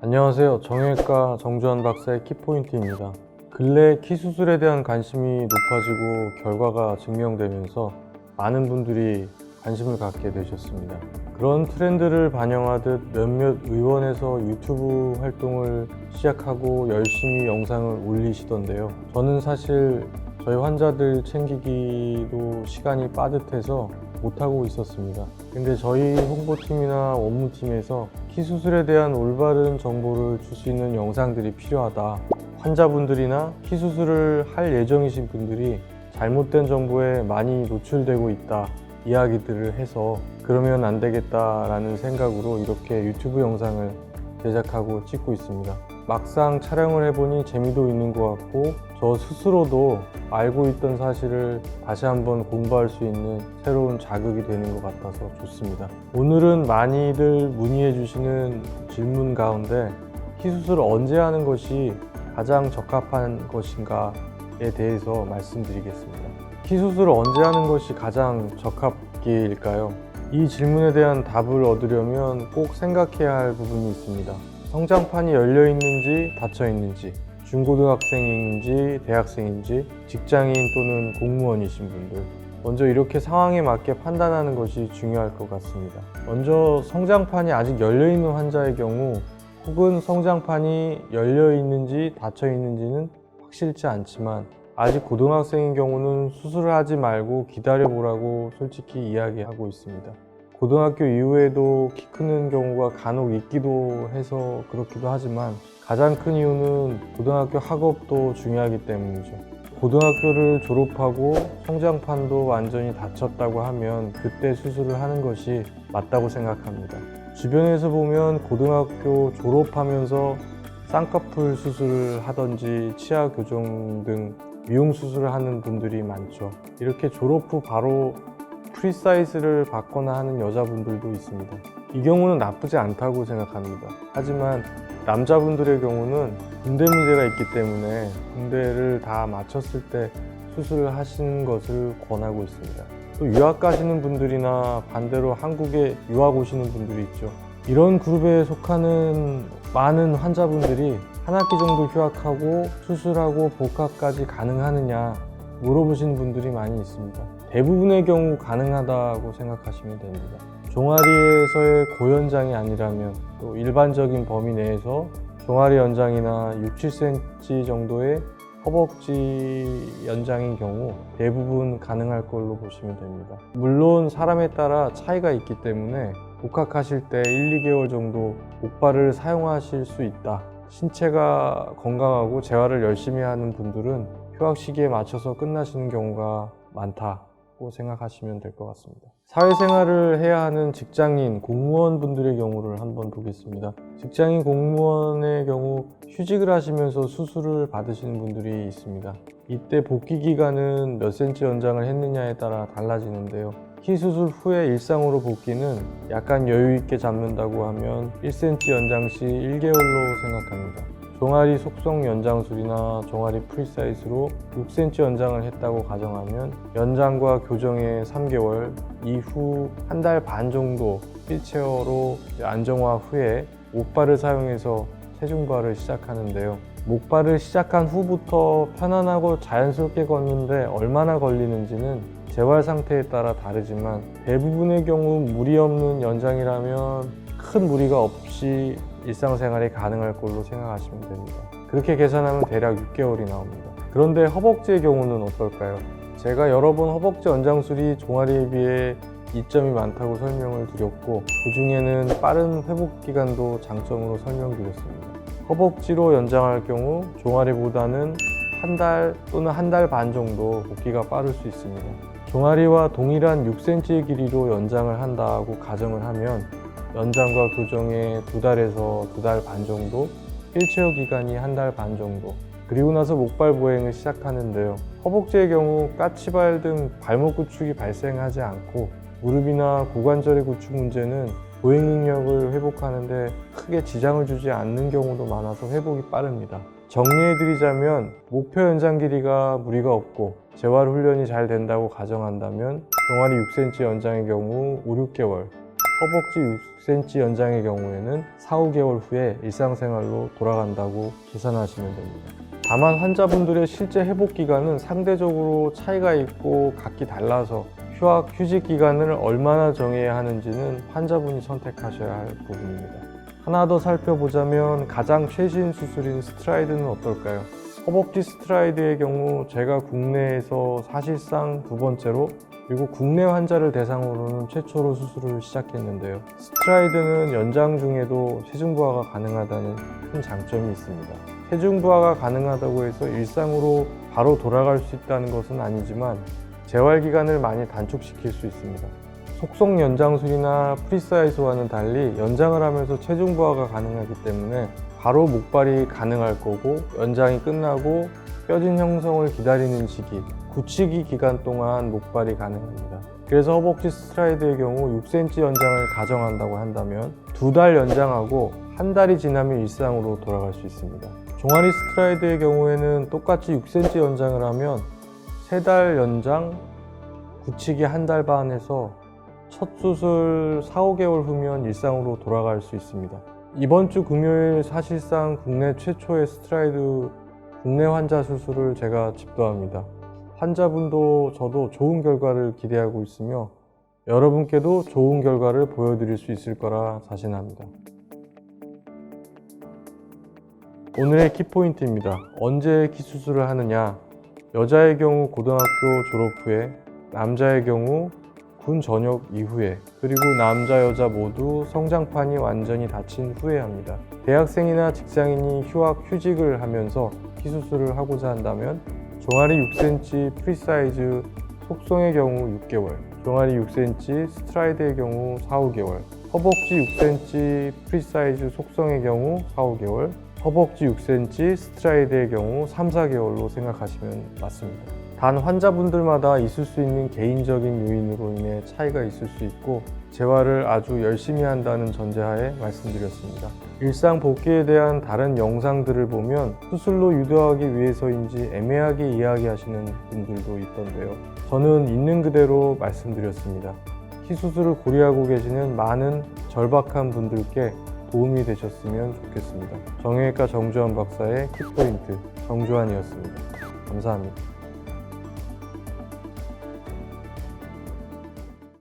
안녕하세요. 정형외과 정주환 박사의 키포인트입니다. 근래 키 수술에 대한 관심이 높아지고 결과가 증명되면서 많은 분들이 관심을 갖게 되셨습니다. 그런 트렌드를 반영하듯 몇몇 의원에서 유튜브 활동을 시작하고 열심히 영상을 올리시던데요. 저는 사실 저희 환자들 챙기기도 시간이 빠듯해서 못하고 있었습니다. 근데 저희 홍보팀이나 원무팀에서 키 수술에 대한 올바른 정보를 줄 수 있는 영상들이 필요하다. 환자분들이나 키 수술을 할 예정이신 분들이 잘못된 정보에 많이 노출되고 있다 이야기들을 해서 그러면 안 되겠다라는 생각으로 이렇게 유튜브 영상을 제작하고 찍고 있습니다. 막상 촬영을 해보니 재미도 있는 것 같고 저 스스로도 알고 있던 사실을 다시 한번 공부할 수 있는 새로운 자극이 되는 것 같아서 좋습니다. 오늘은 많이들 문의해 주시는 질문 가운데 키 수술을 언제 하는 것이 가장 적합한 것인가에 대해서 말씀드리겠습니다. 키 수술을 언제 하는 것이 가장 적합기일까요? 이 질문에 대한 답을 얻으려면 꼭 생각해야 할 부분이 있습니다. 성장판이 열려 있는지 닫혀 있는지, 중고등학생인지 대학생인지, 직장인 또는 공무원이신 분들, 먼저 이렇게 상황에 맞게 판단하는 것이 중요할 것 같습니다. 먼저 성장판이 아직 열려 있는 환자의 경우 혹은 성장판이 열려 있는지 닫혀 있는지는 확실치 않지만 아직 고등학생인 경우는 수술을 하지 말고 기다려보라고 솔직히 이야기하고 있습니다. 고등학교 이후에도 키 크는 경우가 간혹 있기도 해서 그렇기도 하지만 가장 큰 이유는 고등학교 학업도 중요하기 때문이죠. 고등학교를 졸업하고 성장판도 완전히 닫혔다고 하면 그때 수술을 하는 것이 맞다고 생각합니다. 주변에서 보면 고등학교 졸업하면서 쌍꺼풀 수술을 하든지 치아 교정 등 미용 수술을 하는 분들이 많죠. 이렇게 졸업 후 바로 프리사이즈를 받거나 하는 여자분들도 있습니다. 이 경우는 나쁘지 않다고 생각합니다. 하지만 남자분들의 경우는 군대 문제가 있기 때문에 군대를 다 마쳤을 때 수술을 하시는 것을 권하고 있습니다. 또 유학 가시는 분들이나 반대로 한국에 유학 오시는 분들이 있죠. 이런 그룹에 속하는 많은 환자분들이 한 학기 정도 휴학하고 수술하고 복학까지 가능하느냐 물어보시는 분들이 많이 있습니다. 대부분의 경우 가능하다고 생각하시면 됩니다. 종아리에서의 고연장이 아니라면 또 일반적인 범위 내에서 종아리 연장이나 6, 7cm 정도의 허벅지 연장인 경우 대부분 가능할 걸로 보시면 됩니다. 물론 사람에 따라 차이가 있기 때문에 복학하실 때 1, 2개월 정도 목발을 사용하실 수 있다. 신체가 건강하고 재활을 열심히 하는 분들은 휴학 시기에 맞춰서 끝나시는 경우가 많다고 생각하시면 될 것 같습니다. 사회생활을 해야 하는 직장인, 공무원 분들의 경우를 한번 보겠습니다. 직장인 공무원의 경우 휴직을 하시면서 수술을 받으시는 분들이 있습니다. 이때 복귀 기간은 몇 cm 연장을 했느냐에 따라 달라지는데요. 키 수술 후에 일상으로 복귀는 약간 여유 있게 잡는다고 하면 1cm 연장 시 1개월로 생각합니다. 종아리 속성 연장술이나 종아리 프리사이즈로 6cm 연장을 했다고 가정하면 연장과 교정의 3개월 이후 한 달 반 정도 휠체어로 안정화 후에 목발을 사용해서 체중발을 시작하는데요. 목발을 시작한 후부터 편안하고 자연스럽게 걷는데 얼마나 걸리는지는 재활 상태에 따라 다르지만 대부분의 경우 무리 없는 연장이라면 큰 무리가 없이 일상생활이 가능할 걸로 생각하시면 됩니다. 그렇게 계산하면 대략 6개월이 나옵니다. 그런데 허벅지의 경우는 어떨까요? 제가 여러 번 허벅지 연장술이 종아리에 비해 이점이 많다고 설명을 드렸고 그 중에는 빠른 회복 기간도 장점으로 설명드렸습니다. 허벅지로 연장할 경우 종아리보다는 한 달 또는 한 달 반 정도 복귀가 빠를 수 있습니다. 종아리와 동일한 6cm의 길이로 연장을 한다고 가정을 하면 연장과 교정에 2달에서 2달 반 정도, 휠체어 기간이 한 달 반 정도, 그리고 나서 목발 보행을 시작하는데요. 허벅지의 경우 까치발 등 발목 구축이 발생하지 않고 무릎이나 고관절의 구축 문제는 보행 능력을 회복하는데 크게 지장을 주지 않는 경우도 많아서 회복이 빠릅니다. 정리해드리자면 목표 연장 길이가 무리가 없고 재활 훈련이 잘 된다고 가정한다면 종아리 6cm 연장의 경우 5, 6개월, 허벅지 6cm 연장의 경우에는 4, 5개월 후에 일상생활로 돌아간다고 계산하시면 됩니다. 다만 환자분들의 실제 회복 기간은 상대적으로 차이가 있고 각기 달라서 휴학, 휴직 기간을 얼마나 정해야 하는지는 환자분이 선택하셔야 할 부분입니다. 하나 더 살펴보자면 가장 최신 수술인 스트라이드는 어떨까요? 허벅지 스트라이드의 경우 제가 국내에서 사실상 두 번째로 그리고 국내 환자를 대상으로는 최초로 수술을 시작했는데요. 스트라이드는 연장 중에도 체중 부하가 가능하다는 큰 장점이 있습니다. 체중 부하가 가능하다고 해서 일상으로 바로 돌아갈 수 있다는 것은 아니지만 재활 기간을 많이 단축시킬 수 있습니다. 속성 연장술이나 프리사이즈와는 달리 연장을 하면서 체중 부하가 가능하기 때문에 바로 목발이 가능할 거고 연장이 끝나고 뼈진 형성을 기다리는 시기, 굳히기 기간 동안 목발이 가능합니다. 그래서 허벅지 스트라이드의 경우 6cm 연장을 가정한다고 한다면 2달 연장하고 한 달이 지나면 일상으로 돌아갈 수 있습니다. 종아리 스트라이드의 경우에는 똑같이 6cm 연장을 하면 3달 연장, 굳히기 한 달 반 해서 첫 수술 4, 5개월 후면 일상으로 돌아갈 수 있습니다. 이번 주 금요일 사실상 국내 최초의 스트라이드 국내 환자 수술을 제가 집도합니다. 환자분도 저도 좋은 결과를 기대하고 있으며 여러분께도 좋은 결과를 보여드릴 수 있을 거라 자신합니다. 오늘의 키포인트입니다. 언제 키 수술을 하느냐? 여자의 경우 고등학교 졸업 후에, 남자의 경우 군 전역 이후에, 그리고 남자 여자 모두 성장판이 완전히 닫힌 후에 합니다. 대학생이나 직장인이 휴학 휴직을 하면서 키 수술을 하고자 한다면 종아리 6cm 프리사이즈 속성의 경우 6개월, 종아리 6cm 스트라이드의 경우 4, 5개월, 허벅지 6cm 프리사이즈 속성의 경우 4, 5개월, 허벅지 6cm 스트라이드의 경우 3, 4개월로 생각하시면 맞습니다. 단 환자분들마다 있을 수 있는 개인적인 요인으로 인해 차이가 있을 수 있고 재활을 아주 열심히 한다는 전제하에 말씀드렸습니다. 일상 복귀에 대한 다른 영상들을 보면 수술로 유도하기 위해서인지 애매하게 이야기하시는 분들도 있던데요. 저는 있는 그대로 말씀드렸습니다. 키 수술을 고려하고 계시는 많은 절박한 분들께 도움이 되셨으면 좋겠습니다. 정형외과 정주환 박사의 키포인트 정주환이었습니다. 감사합니다.